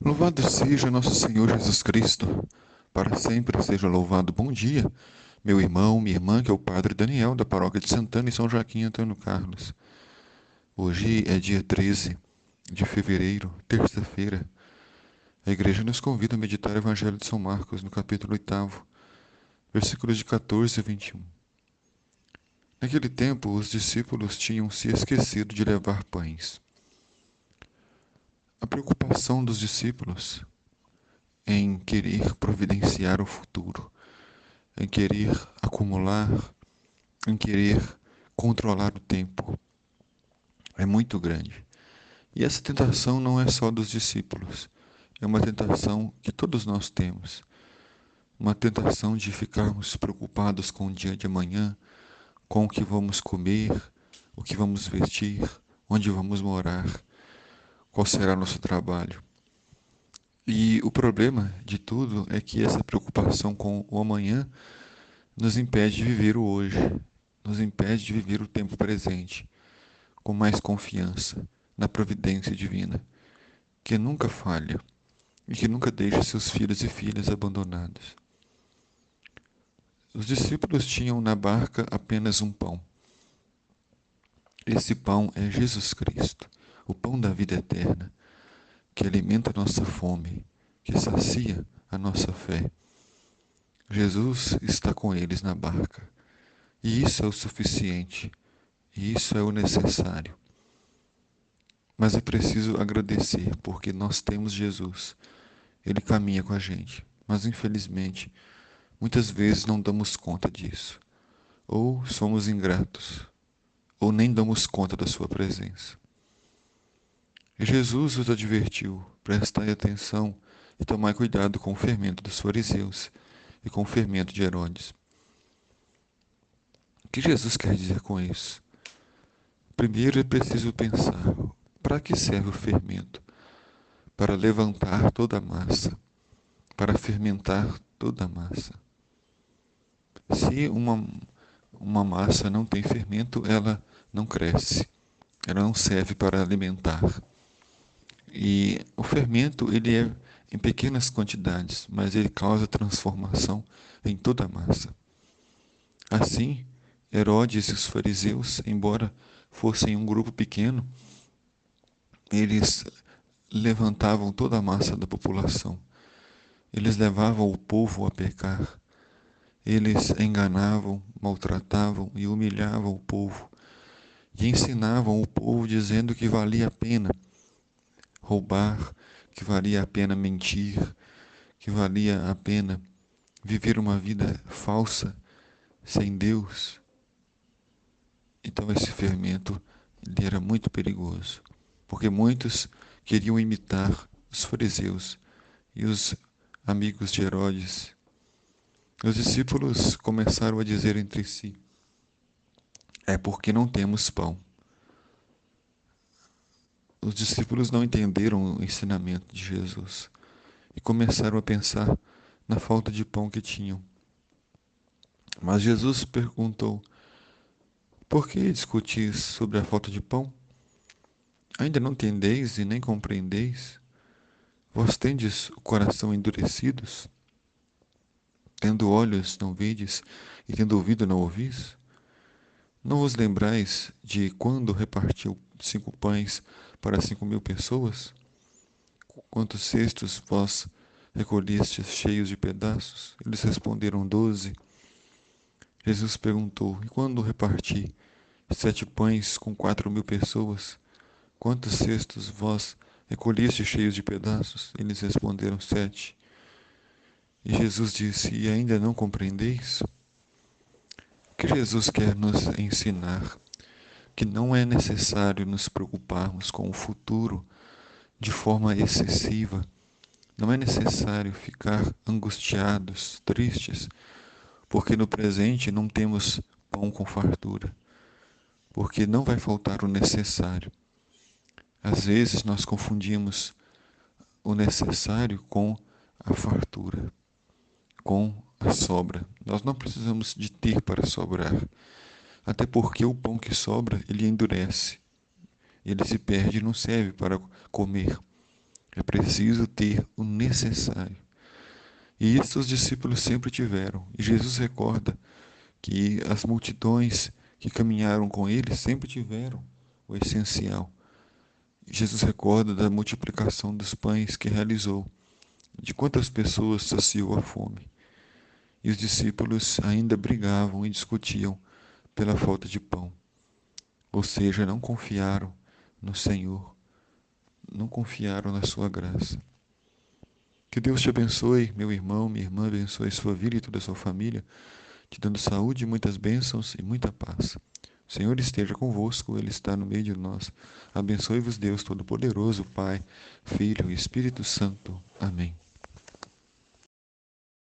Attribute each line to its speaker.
Speaker 1: Louvado seja nosso Senhor Jesus Cristo, para sempre seja louvado. Bom dia, meu irmão, minha irmã, que é o Padre Daniel, da Paróquia de Santana e São Joaquim Antônio Carlos. Hoje é dia 13 de fevereiro, terça-feira. A igreja nos convida a meditar o Evangelho de São Marcos, no capítulo 8, versículos de 14 a 21. Naquele tempo, os discípulos tinham se esquecido de levar pães. A preocupação dos discípulos em querer providenciar o futuro, em querer acumular, em querer controlar o tempo. É muito grande. E essa tentação não é só dos discípulos, é uma tentação que todos nós temos. Uma tentação de ficarmos preocupados com o dia de amanhã, com o que vamos comer, o que vamos vestir, onde vamos morar, qual será nosso trabalho. E o problema de tudo é que essa preocupação com o amanhã nos impede de viver o hoje, nos impede de viver o tempo presente com mais confiança na providência divina, que nunca falha e que nunca deixa seus filhos e filhas abandonados. Os discípulos tinham na barca apenas um pão. Esse pão é Jesus Cristo, o pão da vida eterna, que alimenta a nossa fome, que sacia a nossa fé. Jesus está com eles na barca, e isso é o suficiente, e isso é o necessário. Mas é preciso agradecer, porque nós temos Jesus. Ele caminha com a gente. Mas, infelizmente, muitas vezes não damos conta disso. Ou somos ingratos, ou nem damos conta da sua presença. E Jesus os advertiu: prestai atenção e tomai cuidado com o fermento dos fariseus e com o fermento de Herodes. O que Jesus quer dizer com isso? Primeiro é preciso pensar: para que serve o fermento? Para levantar toda a massa, para fermentar toda a massa. Se uma massa não tem fermento, ela não cresce, ela não serve para alimentar. E o fermento, ele é em pequenas quantidades, mas ele causa transformação em toda a massa. Assim, Herodes e os fariseus, embora fossem um grupo pequeno, eles levantavam toda a massa da população. Eles levavam o povo a pecar. Eles enganavam, maltratavam e humilhavam o povo. E ensinavam o povo dizendo que valia a pena roubar, que valia a pena mentir, que valia a pena viver uma vida falsa, sem Deus. Então esse fermento ele era muito perigoso, porque muitos queriam imitar os fariseus e os amigos de Herodes. Os discípulos começaram a dizer entre si: é porque não temos pão. Os discípulos não entenderam o ensinamento de Jesus e começaram a pensar na falta de pão que tinham. Mas Jesus perguntou: por que discutis sobre a falta de pão? Ainda não entendeis e nem compreendeis? Vós tendes o coração endurecidos? Tendo olhos não vedes e tendo ouvido não ouvis? Não vos lembrais de quando repartiu 5 pães para 5.000 pessoas? Quantos cestos vós recolhestes cheios de pedaços? Eles responderam: 12. Jesus perguntou: e quando reparti 7 pães com 4.000 pessoas? Quantos cestos vós recolheste cheios de pedaços? Eles responderam: 7. E Jesus disse: e ainda não compreendeis? O que Jesus quer nos ensinar? Que não é necessário nos preocuparmos com o futuro de forma excessiva. Não é necessário ficar angustiados, tristes, porque no presente não temos pão com fartura, porque não vai faltar o necessário. Às vezes nós confundimos o necessário com a fartura, com a sobra. Nós não precisamos de ter para sobrar, até porque o pão que sobra, ele endurece, ele se perde e não serve para comer. É preciso ter o necessário. E isso os discípulos sempre tiveram. E Jesus recorda que as multidões que caminharam com ele sempre tiveram o essencial. Jesus recorda da multiplicação dos pães que realizou, de quantas pessoas saciou a fome. E os discípulos ainda brigavam e discutiam pela falta de pão. Ou seja, não confiaram no Senhor, não confiaram na sua graça. Que Deus te abençoe, meu irmão, minha irmã, abençoe sua vida e toda a sua família, te dando saúde, muitas bênçãos e muita paz. O Senhor esteja convosco, Ele está no meio de nós. Abençoe-vos, Deus Todo-Poderoso, Pai, Filho e Espírito Santo. Amém.